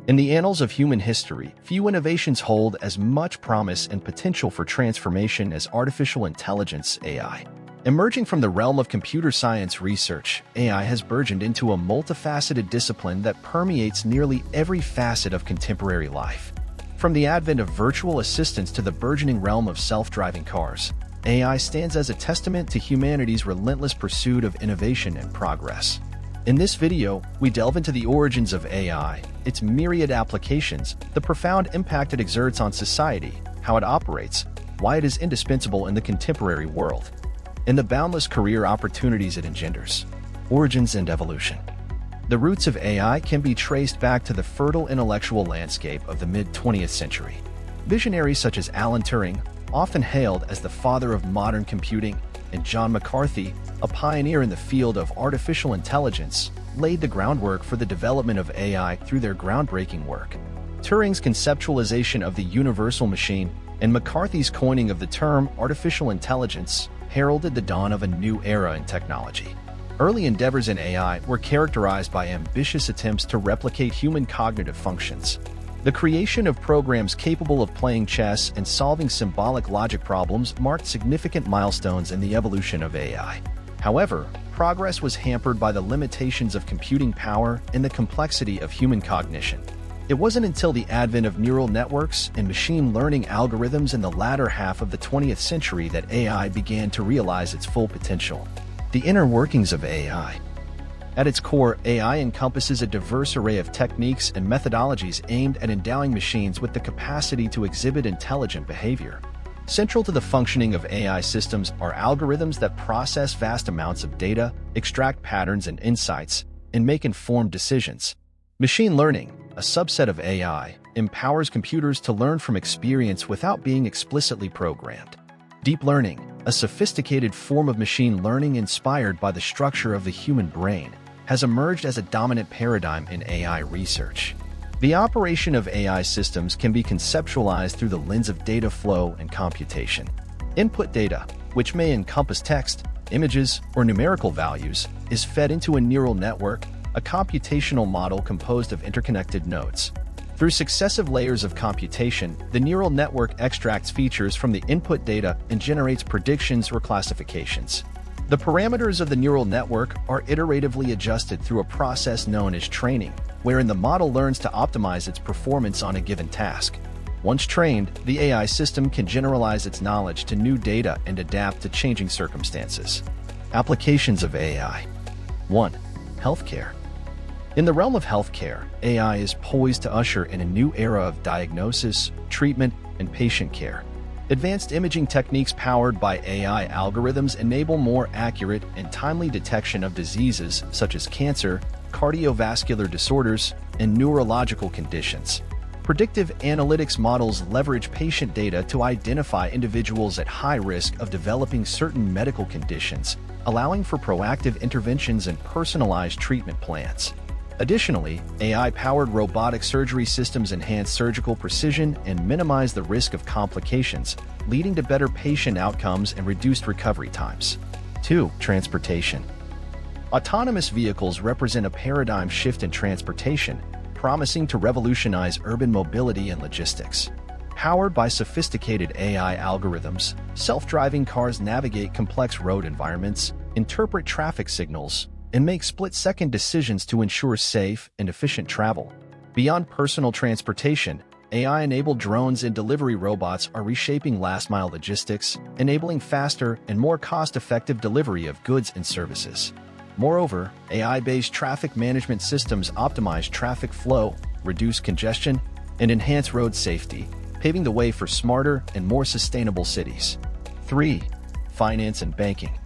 In the annals of human history, few innovations hold as much promise and potential for transformation as artificial intelligence (AI). Emerging from the realm of computer science research, AI has burgeoned into a multifaceted discipline that permeates nearly every facet of contemporary life. From the advent of virtual assistants to the burgeoning realm of self-driving cars, AI stands as a testament to humanity's relentless pursuit of innovation and progress. In this video, we delve into the origins of AI, its myriad applications, the profound impact it exerts on society, how it operates, why it is indispensable in the contemporary world, and the boundless career opportunities it engenders. Origins and evolution. The roots of AI can be traced back to the fertile intellectual landscape of the mid-20th century. Visionaries such as Alan Turing, often hailed as the father of modern computing, and John McCarthy, a pioneer in the field of artificial intelligence, laid the groundwork for the development of AI through their groundbreaking work. Turing's conceptualization of the universal machine and McCarthy's coining of the term artificial intelligence heralded the dawn of a new era in technology. Early endeavors in AI were characterized by ambitious attempts to replicate human cognitive functions. The creation of programs capable of playing chess and solving symbolic logic problems marked significant milestones in the evolution of AI. However, progress was hampered by the limitations of computing power and the complexity of human cognition. It wasn't until the advent of neural networks and machine learning algorithms in the latter half of the 20th century that AI began to realize its full potential. The inner workings of AI. At its core, AI encompasses a diverse array of techniques and methodologies aimed at endowing machines with the capacity to exhibit intelligent behavior. Central to the functioning of AI systems are algorithms that process vast amounts of data, extract patterns and insights, and make informed decisions. Machine learning, a subset of AI, empowers computers to learn from experience without being explicitly programmed. Deep learning, a sophisticated form of machine learning inspired by the structure of the human brain, has emerged as a dominant paradigm in AI research. The operation of AI systems can be conceptualized through the lens of data flow and computation. Input data, which may encompass text, images, or numerical values, is fed into a neural network, a computational model composed of interconnected nodes. Through successive layers of computation, the neural network extracts features from the input data and generates predictions or classifications. The parameters of the neural network are iteratively adjusted through a process known as training, wherein the model learns to optimize its performance on a given task. Once trained, the AI system can generalize its knowledge to new data and adapt to changing circumstances. Applications of AI. 1. Healthcare. In the realm of healthcare, AI is poised to usher in a new era of diagnosis, treatment, and patient care. Advanced imaging techniques powered by AI algorithms enable more accurate and timely detection of diseases such as cancer, cardiovascular disorders, and neurological conditions. Predictive analytics models leverage patient data to identify individuals at high risk of developing certain medical conditions, allowing for proactive interventions and personalized treatment plans. Additionally, AI-powered robotic surgery systems enhance surgical precision and minimize the risk of complications, leading to better patient outcomes and reduced recovery times. 2. Transportation. Autonomous vehicles represent a paradigm shift in transportation, promising to revolutionize urban mobility and logistics. Powered by sophisticated AI algorithms, self-driving cars navigate complex road environments, interpret traffic signals, and make split-second decisions to ensure safe and efficient travel. Beyond personal transportation, AI-enabled drones and delivery robots are reshaping last-mile logistics, enabling faster and more cost-effective delivery of goods and services. Moreover, AI-based traffic management systems optimize traffic flow, reduce congestion, and enhance road safety, paving the way for smarter and more sustainable cities. 3. Finance and banking.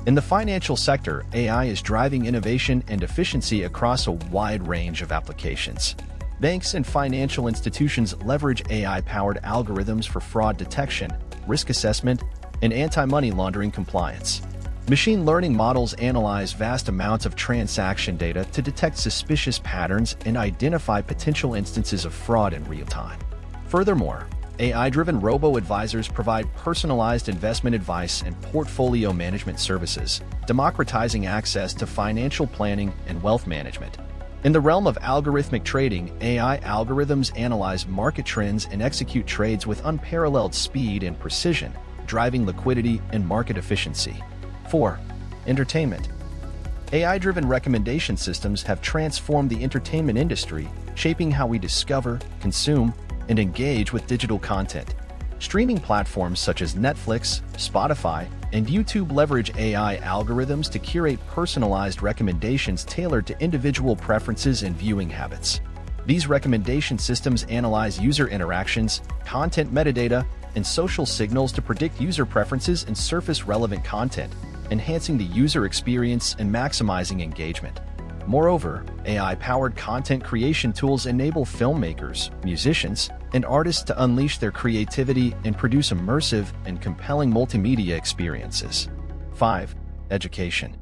In the financial sector, AI is driving innovation and efficiency across a wide range of applications. Banks and financial institutions leverage AI-powered algorithms for fraud detection, risk assessment, and anti-money laundering compliance. Machine learning models analyze vast amounts of transaction data to detect suspicious patterns and identify potential instances of fraud in real time. Furthermore, AI-driven robo-advisors provide personalized investment advice and portfolio management services, democratizing access to financial planning and wealth management. In the realm of algorithmic trading, AI algorithms analyze market trends and execute trades with unparalleled speed and precision, driving liquidity and market efficiency. 4. Entertainment. AI-driven recommendation systems have transformed the entertainment industry, shaping how we discover, consume, and engage with digital content. Streaming platforms such as Netflix, Spotify, and YouTube leverage AI algorithms to curate personalized recommendations tailored to individual preferences and viewing habits. These recommendation systems analyze user interactions, content metadata, and social signals to predict user preferences and surface relevant content, enhancing the user experience and maximizing engagement. Moreover, AI-powered content creation tools enable filmmakers, musicians, and artists to unleash their creativity and produce immersive and compelling multimedia experiences. 5. Education.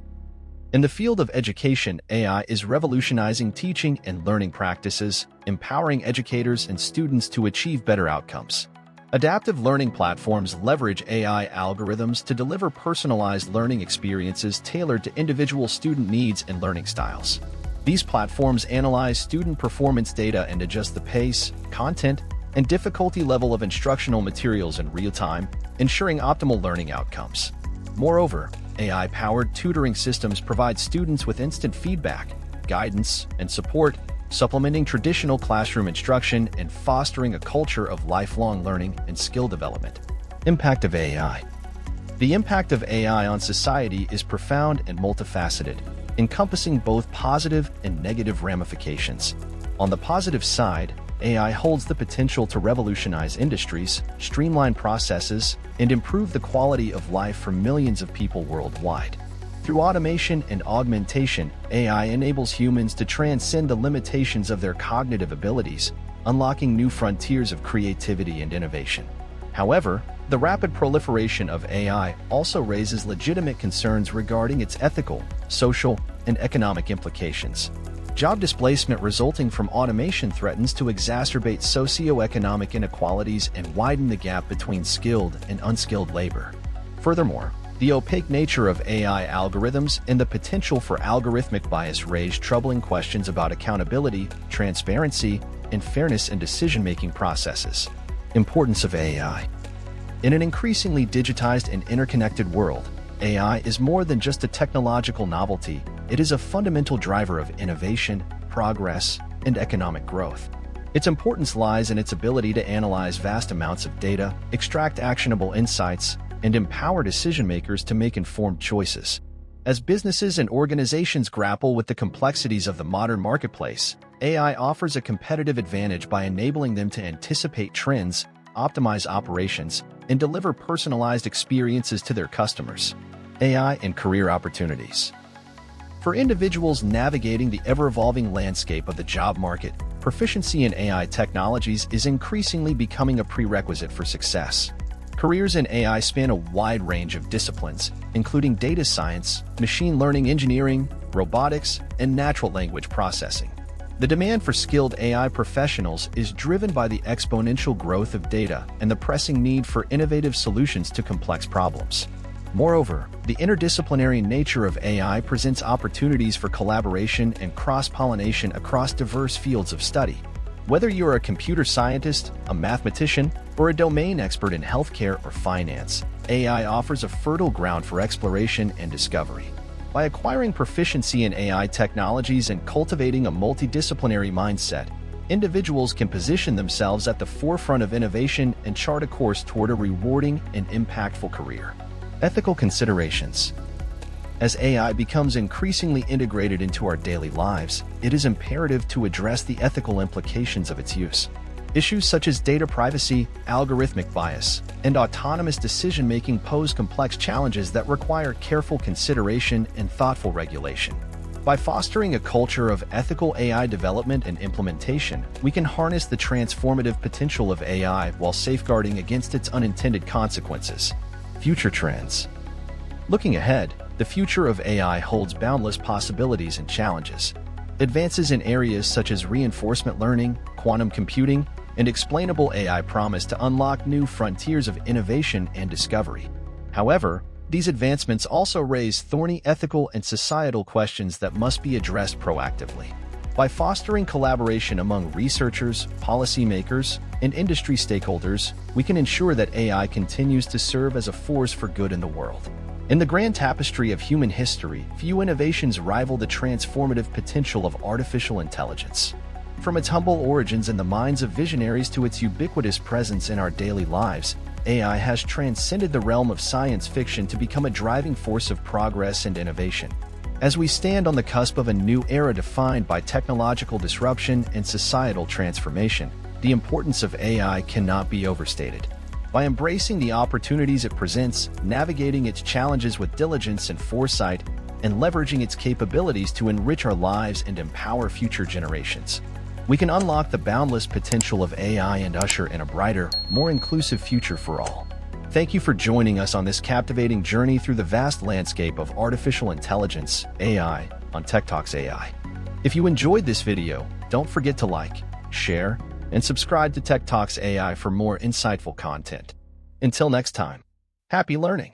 In the field of education, AI is revolutionizing teaching and learning practices, empowering educators and students to achieve better outcomes. Adaptive learning platforms leverage AI algorithms to deliver personalized learning experiences tailored to individual student needs and learning styles. These platforms analyze student performance data and adjust the pace, content, and difficulty level of instructional materials in real time, ensuring optimal learning outcomes. Moreover, AI-powered tutoring systems provide students with instant feedback, guidance, and support, supplementing traditional classroom instruction and fostering a culture of lifelong learning and skill development. Impact of AI. The impact of AI on society is profound and multifaceted, encompassing both positive and negative ramifications. On the positive side, AI holds the potential to revolutionize industries, streamline processes, and improve the quality of life for millions of people worldwide. Through automation and augmentation, AI enables humans to transcend the limitations of their cognitive abilities, unlocking new frontiers of creativity and innovation. However, the rapid proliferation of AI also raises legitimate concerns regarding its ethical, social, and economic implications. Job displacement resulting from automation threatens to exacerbate socioeconomic inequalities and widen the gap between skilled and unskilled labor. Furthermore, the opaque nature of AI algorithms and the potential for algorithmic bias raise troubling questions about accountability, transparency, and fairness in decision-making processes. Importance of AI. In an increasingly digitized and interconnected world, AI is more than just a technological novelty. It is a fundamental driver of innovation, progress, and economic growth. Its importance lies in its ability to analyze vast amounts of data, extract actionable insights, and empower decision-makers to make informed choices. As businesses and organizations grapple with the complexities of the modern marketplace, AI offers a competitive advantage by enabling them to anticipate trends, optimize operations, and deliver personalized experiences to their customers. AI and career opportunities. For individuals navigating the ever-evolving landscape of the job market, proficiency in AI technologies is increasingly becoming a prerequisite for success. Careers in AI span a wide range of disciplines, including data science, machine learning engineering, robotics, and natural language processing. The demand for skilled AI professionals is driven by the exponential growth of data and the pressing need for innovative solutions to complex problems. Moreover, the interdisciplinary nature of AI presents opportunities for collaboration and cross-pollination across diverse fields of study. Whether you're a computer scientist, a mathematician, or a domain expert in healthcare or finance, AI offers a fertile ground for exploration and discovery. By acquiring proficiency in AI technologies and cultivating a multidisciplinary mindset, individuals can position themselves at the forefront of innovation and chart a course toward a rewarding and impactful career. Ethical considerations. As AI becomes increasingly integrated into our daily lives, it is imperative to address the ethical implications of its use. Issues such as data privacy, algorithmic bias, and autonomous decision-making pose complex challenges that require careful consideration and thoughtful regulation. By fostering a culture of ethical AI development and implementation, we can harness the transformative potential of AI while safeguarding against its unintended consequences. Future trends. Looking ahead, the future of AI holds boundless possibilities and challenges. Advances in areas such as reinforcement learning, quantum computing, and explainable AI promise to unlock new frontiers of innovation and discovery. However, these advancements also raise thorny ethical and societal questions that must be addressed proactively. By fostering collaboration among researchers, policymakers, and industry stakeholders, we can ensure that AI continues to serve as a force for good in the world. In the grand tapestry of human history, few innovations rival the transformative potential of artificial intelligence. From its humble origins in the minds of visionaries to its ubiquitous presence in our daily lives, AI has transcended the realm of science fiction to become a driving force of progress and innovation. As we stand on the cusp of a new era defined by technological disruption and societal transformation, the importance of AI cannot be overstated. By embracing the opportunities it presents, navigating its challenges with diligence and foresight, and leveraging its capabilities to enrich our lives and empower future generations, we can unlock the boundless potential of AI and usher in a brighter, more inclusive future for all. Thank you for joining us on this captivating journey through the vast landscape of artificial intelligence, AI, on Tech Talks AI. If you enjoyed this video, don't forget to like, share, and subscribe to Tech Talks AI for more insightful content. Until next time, happy learning!